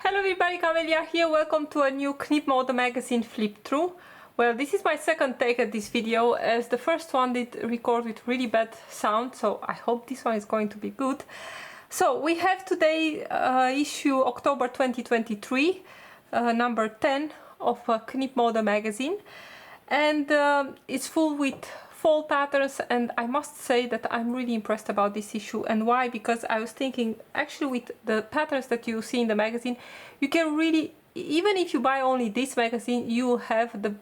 Hello everybody, Camelia here. Welcome to a new Knip Mode magazine flip through. Well, this is my second take at this video, as the first one did record with really bad sound, so I hope this one is going to be good. So we have today issue October 2023, number 10 of Knip Mode magazine, and it's full with fall patterns, and I must say that I'm really impressed about this issue. And why? Because I was thinking, actually, with the patterns that you see in the magazine, you can really, even if you buy only this magazine, you have the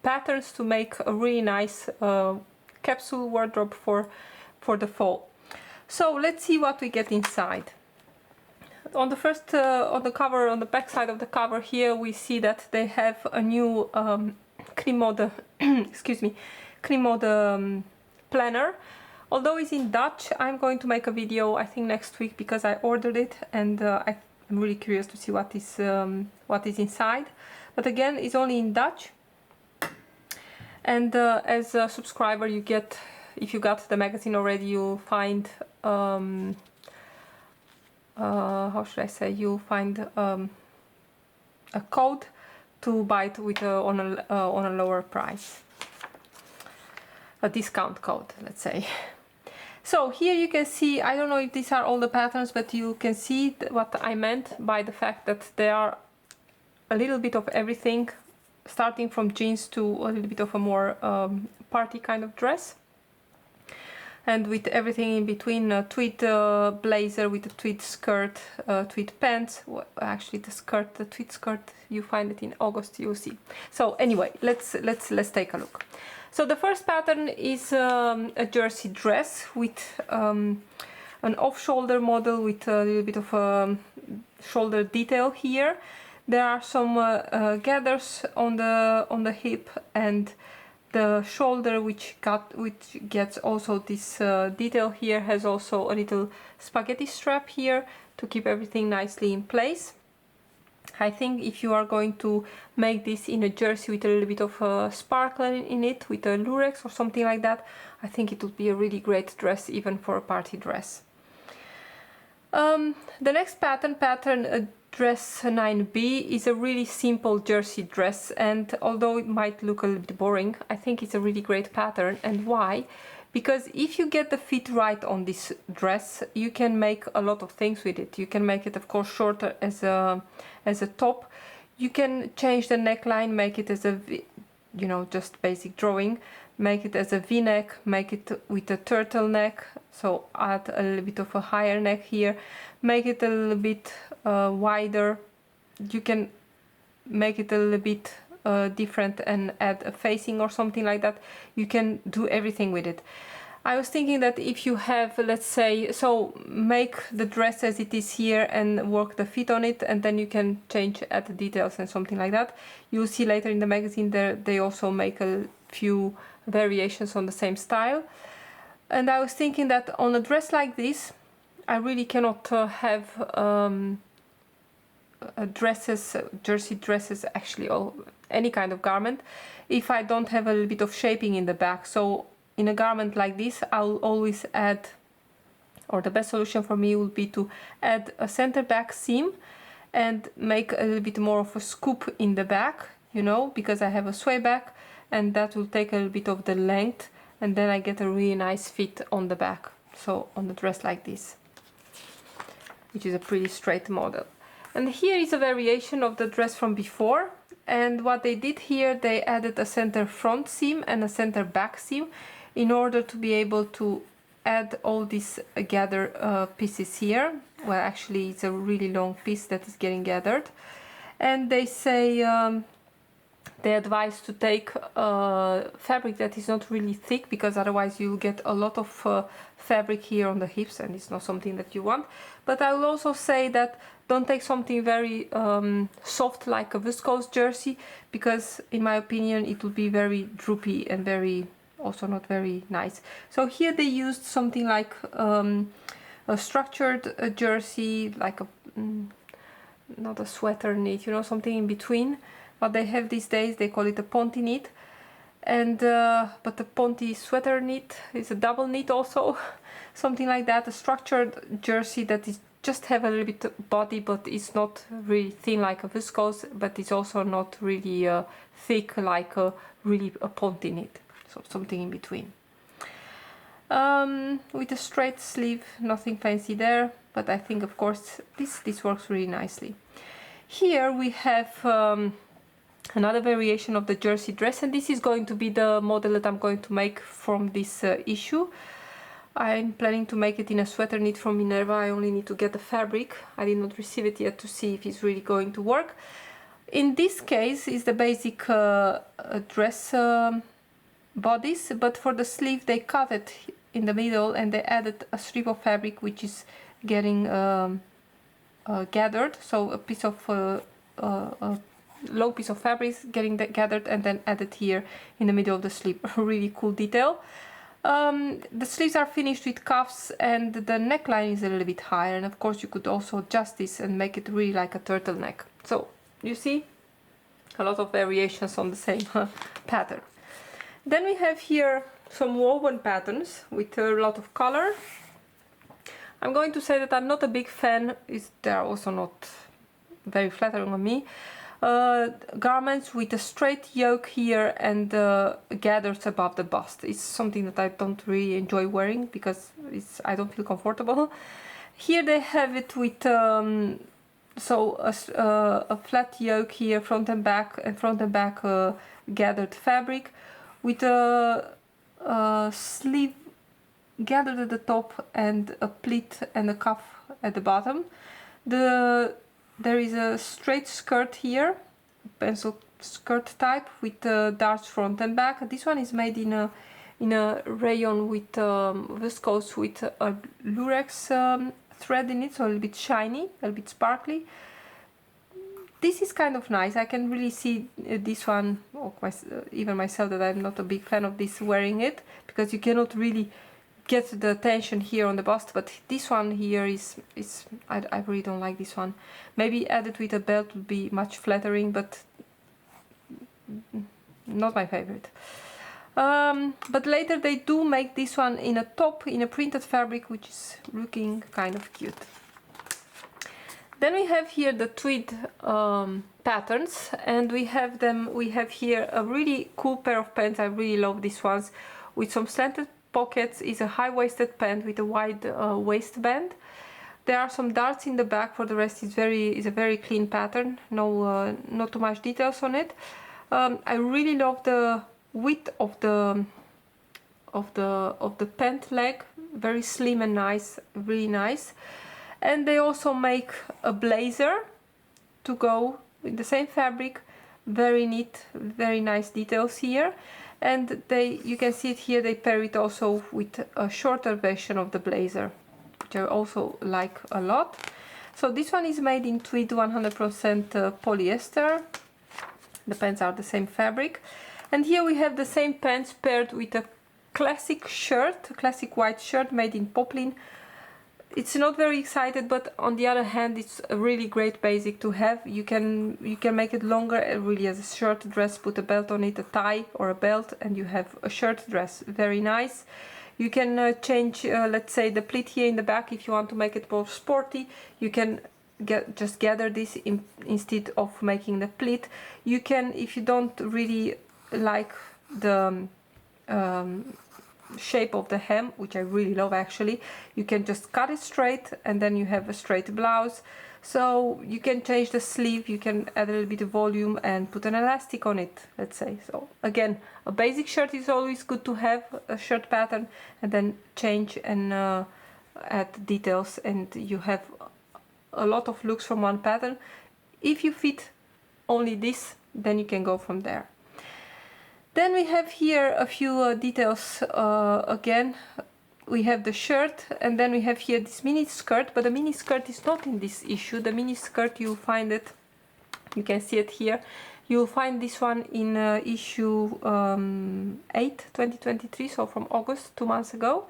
patterns to make a really nice capsule wardrobe for the fall. So let's see what we get inside. On the first, on the cover, on the back side of the cover here, we see that they have a new KnipMode, excuse me, KnipMode planner. Although it's in Dutch, I'm going to make a video, I think next week, because I ordered it, and I'm really curious to see what is inside. But again, it's only in Dutch. And as a subscriber, you get, if you got the magazine already, you'll find how should I say? You'll find a code to buy it with on a lower price. A discount code, let's say. So here you can see, I don't know if these are all the patterns, but you can see what I meant by the fact that there are a little bit of everything, starting from jeans to a little bit of a more party kind of dress, and with everything in between, a tweed blazer with a tweed skirt, tweed pants. Well, actually the skirt, the tweed skirt, you find it in August, you'll see. So anyway, let's take a look. So the first pattern is a jersey dress with an off-shoulder model with a little bit of shoulder detail here. There are some gathers on the hip, and the shoulder which gets also this detail here has also a little spaghetti strap here to keep everything nicely in place. I think if you are going to make this in a jersey with a little bit of sparkle in it, with a lurex or something like that, I think it would be a really great dress, even for a party dress. The next pattern, dress 9B, is a really simple jersey dress, and although it might look a little bit boring, I think it's a really great pattern. And why? Because if you get the fit right on this dress, you can make a lot of things with it. You can make it, of course, shorter as a top. You can change the neckline, make it as a, you know, just basic drawing. Make it as a V-neck, make it with a turtleneck, so add a little bit of a higher neck here. Make it a little bit wider. You can make it a little bit different and add a facing or something like that. You can do everything with it. I was thinking that if you have, let's say, so make the dress as it is here and work the fit on it, and then you can change, add the details and something like that. You'll see later in the magazine there they also make a few variations on the same style. And I was thinking that on a dress like this, I really cannot have jersey dresses, actually, or any kind of garment, if I don't have a little bit of shaping in the back. So in a garment like this, I'll always add, or the best solution for me would be to add a center back seam and make a little bit more of a scoop in the back, you know, because I have a sway back, and that will take a little bit of the length, and then I get a really nice fit on the back. So on the dress like this, which is a pretty straight model. And here is a variation of the dress from before, and what they did here, they added a center front seam and a center back seam in order to be able to add all these gather pieces here. Well, actually it's a really long piece that is getting gathered, and they say they advise to take fabric that is not really thick, because otherwise you'll get a lot of fabric here on the hips, and it's not something that you want. But I will also say that don't take something very soft like a viscose jersey, because in my opinion it will be very droopy and very, also not very nice. So here they used something like a structured jersey, like a not a sweater knit, you know, something in between. What they have these days, they call it a ponte knit, and but the ponte sweater knit is a double knit also, something like that. A structured jersey that is just have a little bit of body, but it's not really thin like a viscose, but it's also not really thick like really a ponte knit, so something in between. With a straight sleeve, nothing fancy there, but I think of course this works really nicely. Here we have another variation of the jersey dress, and this is going to be the model that I'm going to make from this issue. I'm planning to make it in a sweater knit from Minerva. I only need to get the fabric. I did not receive it yet to see if it's really going to work. In this case is the basic dress bodice, but for the sleeve they cut it in the middle and they added a strip of fabric which is getting gathered, so a piece of a long piece of fabric is getting gathered and then added here in the middle of the sleeve. A really cool detail. The sleeves are finished with cuffs and the neckline is a little bit higher, and of course you could also adjust this and make it really like a turtleneck. So you see a lot of variations on the same pattern. Then we have here some woven patterns with a lot of color. I'm going to say that I'm not a big fan, they're also not very flattering on me. Garments with a straight yoke here and gathers above the bust. It's something that I don't really enjoy wearing because I don't feel comfortable. Here they have it with a flat yoke here, front and back gathered fabric with a sleeve gathered at the top and a pleat and a cuff at the bottom. There is a straight skirt here, pencil skirt type with darts front and back. This one is made in a rayon with viscose with a lurex thread in it, so a little bit shiny, a little bit sparkly. This is kind of nice. I can really see this one, even myself, that I'm not a big fan of this wearing it, because you cannot really get the tension here on the bust, but this one here is I really don't like this one. Maybe added with a belt would be much flattering, but not my favorite. But later they do make this one in a top in a printed fabric, which is looking kind of cute. Then we have here the tweed patterns, and we have here a really cool pair of pants. I really love these ones with some slanted pockets. Is a high-waisted pant with a wide waistband. There are some darts in the back. For the rest, is a very clean pattern. No, not too much details on it. I really love the width of the pant leg. Very slim and nice, really nice. And they also make a blazer to go in the same fabric. Very neat, very nice details here. And you can see it here, they pair it also with a shorter version of the blazer, which I also like a lot. So this one is made in tweed 100% polyester. The pants are the same fabric. And here we have the same pants paired with a classic shirt, a classic white shirt made in poplin. It's not very excited, but on the other hand, it's a really great basic to have. You can make it longer, really as a shirt dress, put a belt on it, a tie or a belt, and you have a shirt dress. Very nice. You can change, let's say, the pleat here in the back if you want to make it more sporty. You can just gather this instead of making the pleat. You can, if you don't really like the shape of the hem, which I really love actually, you can just cut it straight and then you have a straight blouse. So you can change the sleeve, you can add a little bit of volume and put an elastic on it, let's say. So again, a basic shirt is always good to have, a shirt pattern, and then change and add details, and you have a lot of looks from one pattern. If you fit only this, then you can go from there. Then we have here a few details again. We have the shirt, and then we have here this mini skirt, but the mini skirt is not in this issue. The mini skirt, you'll find it, you can see it here. You'll find this one in issue 8, 2023, so from August, 2 months ago.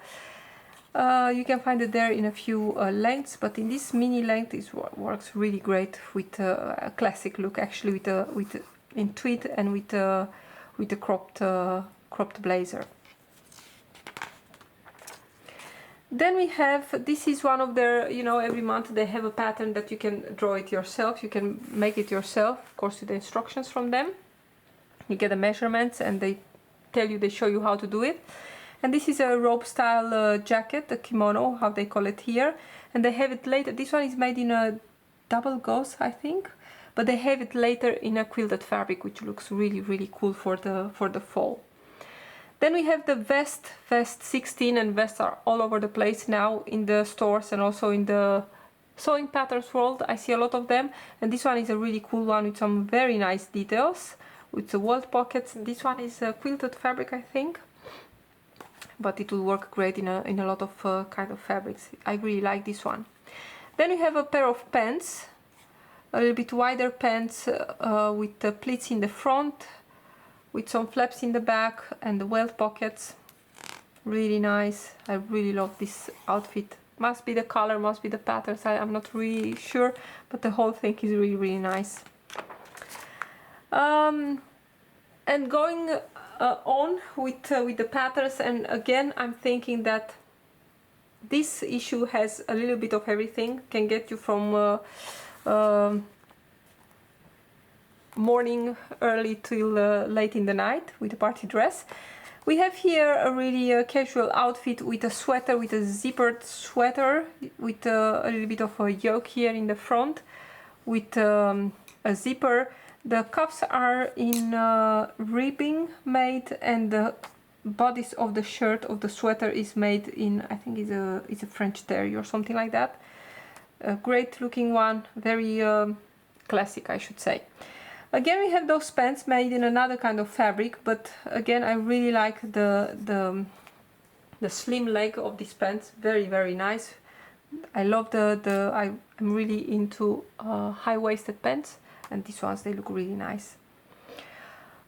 You can find it there in a few lengths, but in this mini length it works really great with a classic look, actually, in tweed and with the cropped blazer. Then we have, this is one of their, you know, every month they have a pattern that you can draw it yourself, you can make it yourself, of course with the instructions from them. You get the measurements and they tell you, they show you how to do it. And this is a robe style jacket, the kimono, how they call it here. And they have it later, this one is made in a double gauze, I think. But they have it later in a quilted fabric, which looks really, really cool for the fall. Then we have the vest 16, and vests are all over the place now in the stores and also in the sewing patterns world. I see a lot of them, and this one is a really cool one with some very nice details with the walled pockets. This one is a quilted fabric, I think, but it will work great in a lot of kind of fabrics. I really like this one. Then we have a pair of pants, a little bit wider pants with the pleats in the front, with some flaps in the back and the welt pockets. Really nice. I really love this outfit. Must be the color, must be the patterns, I'm not really sure, but the whole thing is really, really nice. And going on with the patterns, and again I'm thinking that this issue has a little bit of everything, can get you from morning early till late in the night with a party dress. We have here a really casual outfit with a sweater, with a zippered sweater with a little bit of a yoke here in the front with a zipper. The cuffs are in ribbing made, and the bodice of the shirt of the sweater is made in, I think it's a French terry or something like that. A great looking one, very classic, I should say. Again, we have those pants made in another kind of fabric, but again I really like the slim leg of these pants. Very, very nice. I love I'm really into high-waisted pants, and these ones, they look really nice.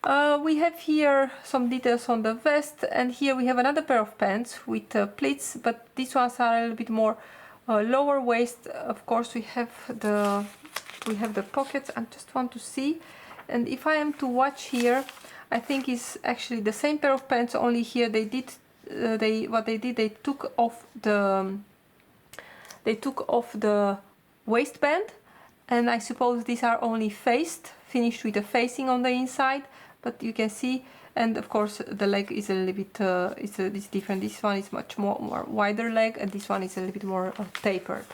We have here some details on the vest, and here we have another pair of pants with pleats, but these ones are a little bit more lower waist. Of course, we have the pockets. I just want to see, and if I am to watch here, I think it's actually the same pair of pants, only here they did they took off the waistband, and I suppose these are only finished with a facing on the inside, but you can see, and of course the leg is a little bit it's different. This one is much more wider leg, and this one is a little bit more tapered.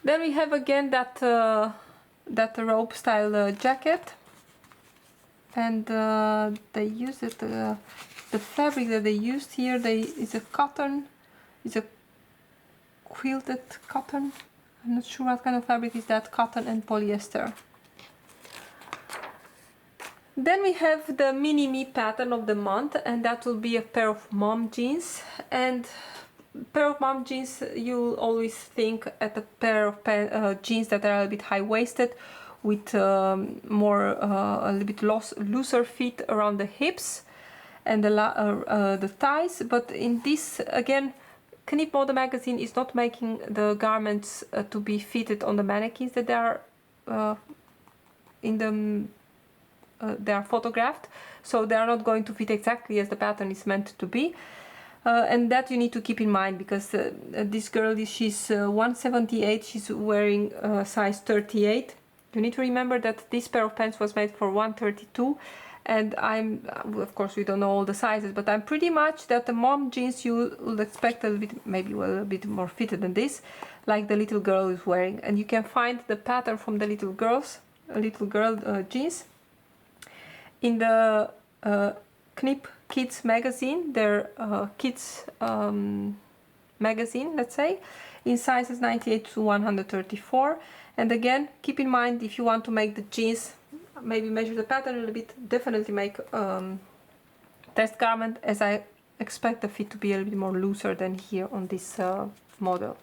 Then we have again that robe style jacket, and they used it, the fabric that they used here, is a cotton, is a quilted cotton. I'm not sure what kind of fabric is that, cotton and polyester. Then we have the mini me pattern of the month, and that will be a pair of mom jeans. And pair of mom jeans, you'll always think at a pair of jeans that are a little bit high-waisted with a little bit looser fit around the hips and the thighs. But in this, again, Knip Mode magazine is not making the garments to be fitted on the mannequins that they are they are photographed, so they are not going to fit exactly as the pattern is meant to be. And that you need to keep in mind, because this girl, she's 178, she's wearing size 38. You need to remember that this pair of pants was made for 132, and of course we don't know all the sizes, but I'm pretty much that the mom jeans you will expect a little bit, maybe a little bit more fitted than this, like the little girl is wearing. And you can find the pattern from the little girl jeans in the Knip Kids magazine, their kids magazine, let's say, in sizes 98 to 134. And again, keep in mind, if you want to make the jeans, maybe measure the pattern a little bit, definitely make test garment, as I expect the fit to be a little bit more looser than here on this model.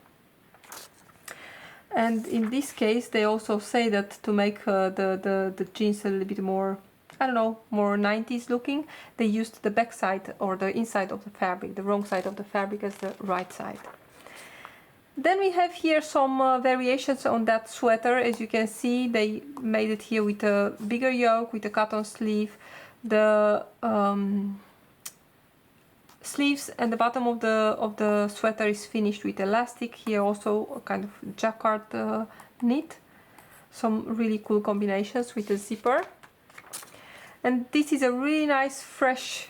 And in this case, they also say that to make the jeans a little bit more, I don't know, more 90s looking, they used the back side or the inside of the fabric, the wrong side of the fabric as the right side. Then we have here some variations on that sweater. As you can see, they made it here with a bigger yoke, with a cotton sleeve. The sleeves, and the bottom of the sweater is finished with elastic. Here also a kind of jacquard knit. Some really cool combinations with the zipper. And this is a really nice fresh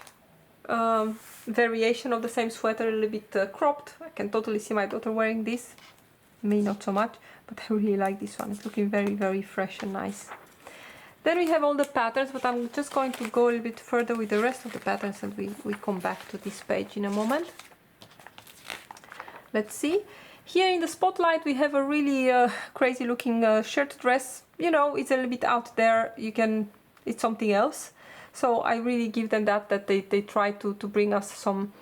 variation of the same sweater, a little bit cropped. I can totally see my daughter wearing this. Me not so much, but I really like this one. It's looking very, very fresh and nice. Then we have all the patterns, but I'm just going to go a little bit further with the rest of the patterns, and we come back to this page in a moment. Let's see. Here in the spotlight we have a really crazy looking shirt dress. You know, it's a little bit out there. It's something else. So I really give them that they try to bring us some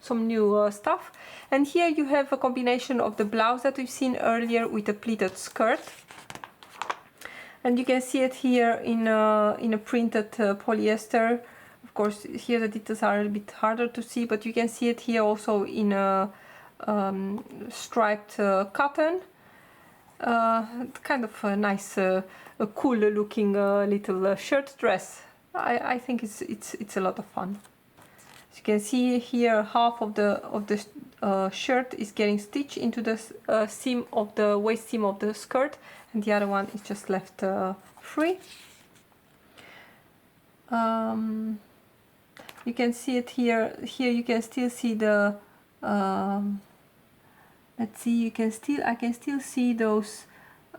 new stuff. And here you have a combination of the blouse that we've seen earlier with a pleated skirt. And you can see it here in a printed polyester. Of course, here the details are a bit harder to see, but you can see it here also in a striped cotton. Kind of a nice, a cool looking little shirt dress. I think it's a lot of fun. As you can see here, half of the shirt is getting stitched into the seam of the waist seam of the skirt, and the other one is just left free. You can see it here. Here you can still see the. Let's see. I can still see those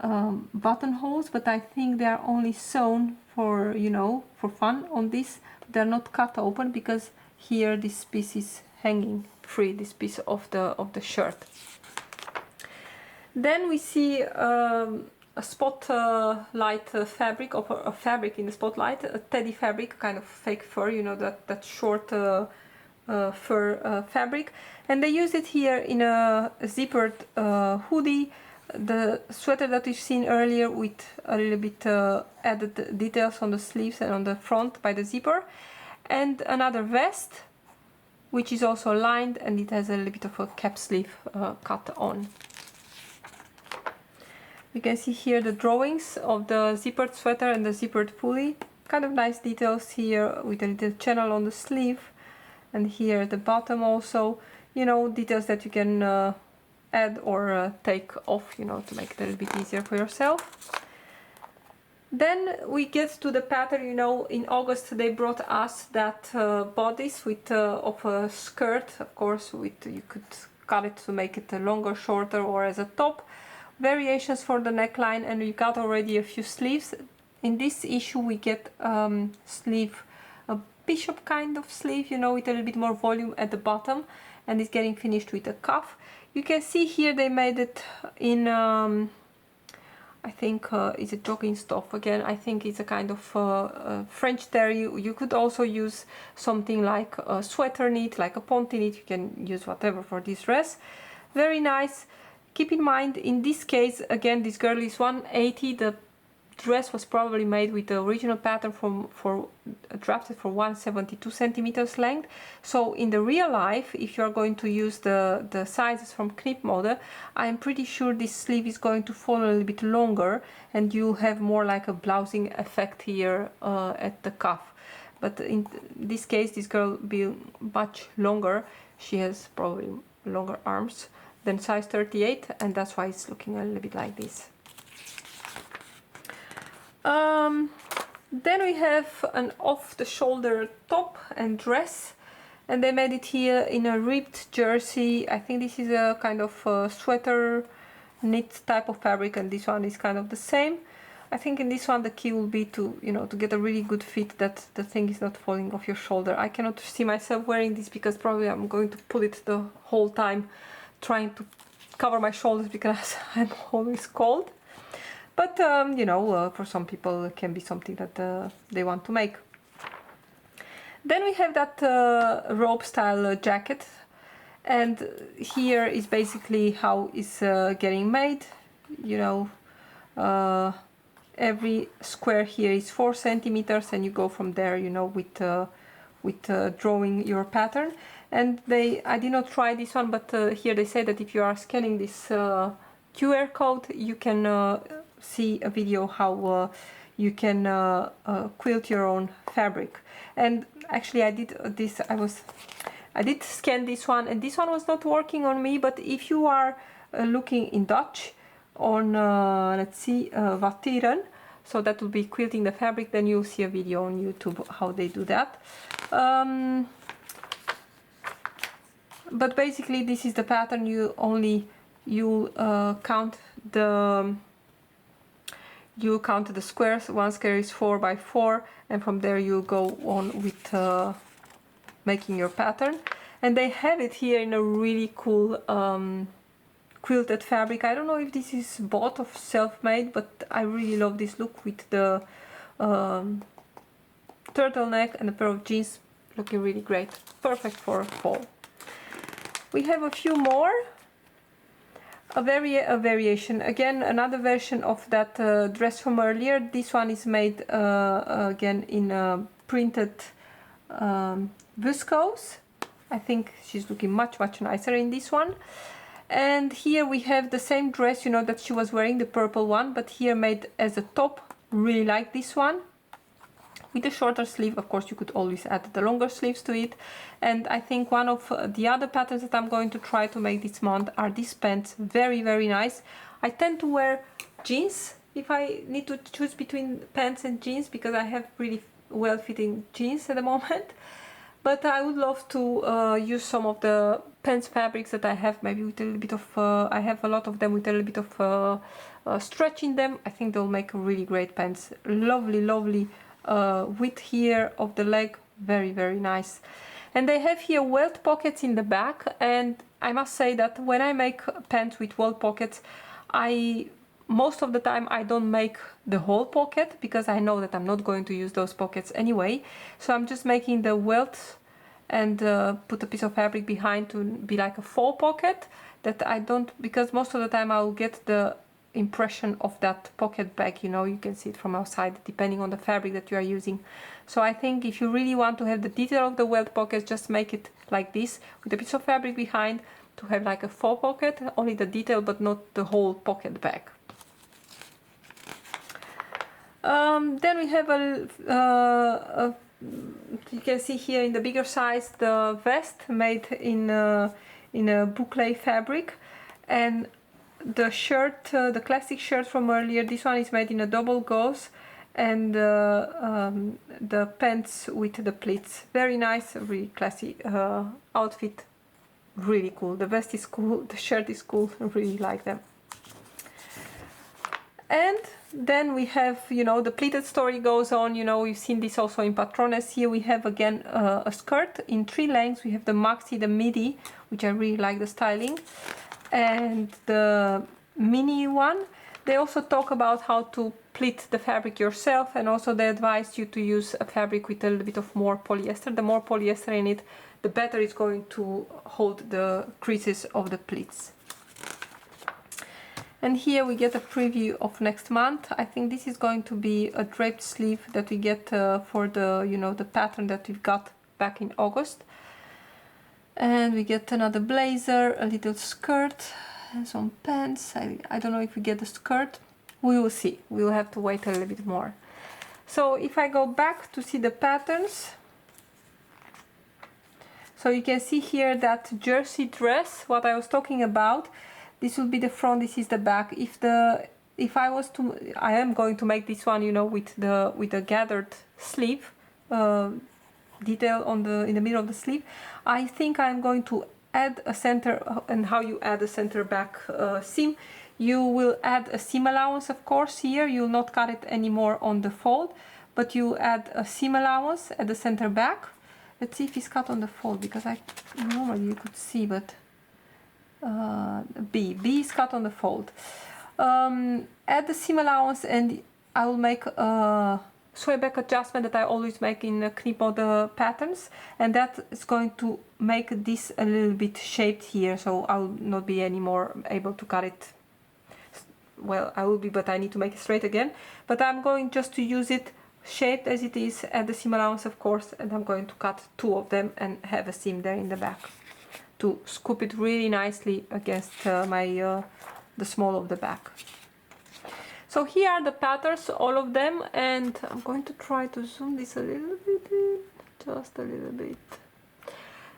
buttonholes, but I think they are only sewn for, you know, for fun on this. They're not cut open because here this piece is hanging free, this piece of the shirt. Then we see a spotlight fabric, or a fabric in the spotlight, a teddy fabric, kind of fake fur, you know, that short fur fabric, and they use it here in a zippered hoodie. The sweater that we've seen earlier with a little bit added details on the sleeves and on the front by the zipper, and another vest which is also lined, and it has a little bit of a cap sleeve cut on. You can see here the drawings of the zippered sweater and the zippered pulley. Kind of nice details here with a little channel on the sleeve, and here at the bottom also, you know, details that you can add or take off, you know, to make it a little bit easier for yourself. Then we get to the pattern, you know, in August they brought us that bodice with of a skirt, of course, with, you could cut it to make it longer, shorter, or as a top. Variations for the neckline, and we got already a few sleeves. In this issue we get sleeve, a bishop kind of sleeve, you know, with a little bit more volume at the bottom, and it's getting finished with a cuff. You can see here they made it in I think it's a jogging stuff again. I think it's a kind of French terry. You could also use something like a sweater knit, like a ponte knit. You can use whatever for this dress. Very nice. Keep in mind, in this case, again, this girl is 180. The dress was probably made with the original pattern drafted for 172 centimeters length. So in the real life, if you are going to use the sizes from Knip Mode, I'm pretty sure this sleeve is going to fall a little bit longer, and you have more like a blousing effect here at the cuff. But in this case, this girl will be much longer. She has probably longer arms than size 38, and that's why it's looking a little bit like this. Then we have an off-the-shoulder top and dress, and they made it here in a ribbed jersey. I think this is a kind of sweater knit type of fabric, and this one is kind of the same. I think in this one the key will be to, you know, to get a really good fit, that the thing is not falling off your shoulder. I cannot see myself wearing this because probably I'm going to pull it the whole time, trying to cover my shoulders because I'm always cold. But you know, for some people it can be something that they want to make. Then we have that robe style jacket, and here is basically how it's getting made. You know, every square here is 4 centimeters, and you go from there, you know, with drawing your pattern. And I did not try this one, but here they say that if you are scanning this QR code, you can see a video how you can quilt your own fabric. And actually I did this, I was I did scan this one, and this one was not working on me, but if you are looking in Dutch on, let's see, Wattieren, so that will be quilting the fabric, then you'll see a video on YouTube how they do that. But basically this is the pattern. You count the squares. One square is 4 by 4, and from there you go on with making your pattern. And they have it here in a really cool quilted fabric. I don't know if this is bought or self-made, but I really love this look with the turtleneck and a pair of jeans, looking really great. Perfect for fall. We have a few more. A variation, again another version of that dress from earlier. This one is made again in printed viscose. I think she's looking much nicer in this one. And here we have the same dress, you know, that she was wearing, the purple one, but here made as a top. Really like this one. With a shorter sleeve, of course you could always add the longer sleeves to it. And I think one of the other patterns that I'm going to try to make this month are these pants. Very nice. I tend to wear jeans if I need to choose between pants and jeans, because I have really well fitting jeans at the moment. But I would love to use some of the pants fabrics that I have, maybe with a little bit of, I have a lot of them with a little bit of stretch in them. I think they'll make really great pants. Lovely width here of the leg, very nice. And they have here welt pockets in the back, and I must say that when I make pants with welt pockets, most of the time I don't make the whole pocket, because I know that I'm not going to use those pockets anyway. So I'm just making the welt and put a piece of fabric behind to be like a faux pocket, that I don't, because most of the time I'll get the impression of that pocket bag, you know, you can see it from outside depending on the fabric that you are using. So I think if you really want to have the detail of the welt pockets, just make it like this with a piece of fabric behind to have like a faux pocket, only the detail but not the whole pocket bag. Then we have you can see here in the bigger size the vest made in a boucle fabric, and the shirt, the classic shirt from earlier, this one is made in a double gauze, and the pants with the pleats. Very nice, really classy outfit, really cool. The vest is cool, the shirt is cool, I really like them. And then we have, you know, the pleated story goes on, you know, we've seen this also in Patrones. Here we have again a skirt in 3 lengths. We have the maxi, the midi, which I really like the styling, and the mini one. They also talk about how to pleat the fabric yourself, and also they advise you to use a fabric with a little bit of more polyester. The more polyester in it, the better it's going to hold the creases of the pleats. And here we get a preview of next month. I think this is going to be a draped sleeve that we get for the, you know, the pattern that we've got back in August. And we get another blazer, a little skirt, and some pants. I don't know if we get the skirt. We will see. We will have to wait a little bit more. So if I go back to see the patterns, so you can see here that jersey dress, what I was talking about. This will be the front, this is the back. If I was to, I am going to make this one, you know, with the gathered sleeve detail on in the middle of the sleeve. I think I'm going to add a center, and how you add a center back seam. You will add a seam allowance, of course. Here you'll not cut it anymore on the fold, but you add a seam allowance at the center back. Let's see if it's cut on the fold, because normally you could see, but B is cut on the fold. Add the seam allowance, and I will make a sway back adjustment that I always make in KnipMode patterns, and that is going to make this a little bit shaped here, so I will not be anymore able to cut it. Well, I will be, but I need to make it straight again. But I'm going just to use it shaped as it is, add the seam allowance, of course, and I'm going to cut 2 of them and have a seam there in the back to scoop it really nicely against the small of the back. So here are the patterns, all of them, and I'm going to try to zoom this a little bit in, just a little bit.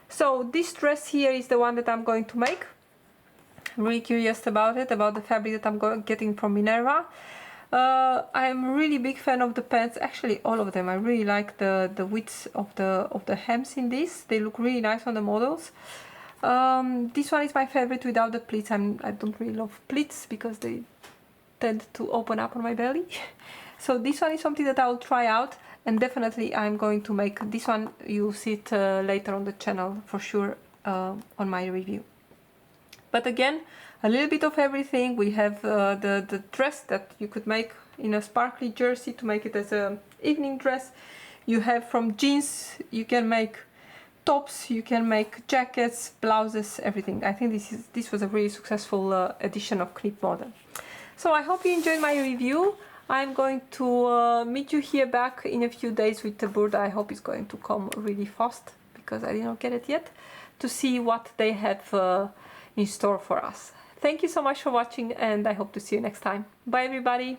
So this dress here is the one that I'm going to make. I'm really curious about it, about the fabric that I'm getting from Minerva. I'm really big fan of the pants, actually all of them. I really like the width of the hems in this. They look really nice on the models. This one is my favorite without the pleats. I don't really love pleats because they tend to open up on my belly. So this one is something that I will try out, and definitely I'm going to make this one. You'll see it later on the channel for sure, on my review. But again, a little bit of everything. We have the dress that you could make in a sparkly jersey to make it as an evening dress. You have from jeans, you can make tops, you can make jackets, blouses, everything. I think this was a really successful edition of Knip Mode. So I hope you enjoyed my review. I'm going to meet you here back in a few days with the Burda. I hope it's going to come really fast because I did not get it yet, to see what they have in store for us. Thank you so much for watching, and I hope to see you next time. Bye everybody!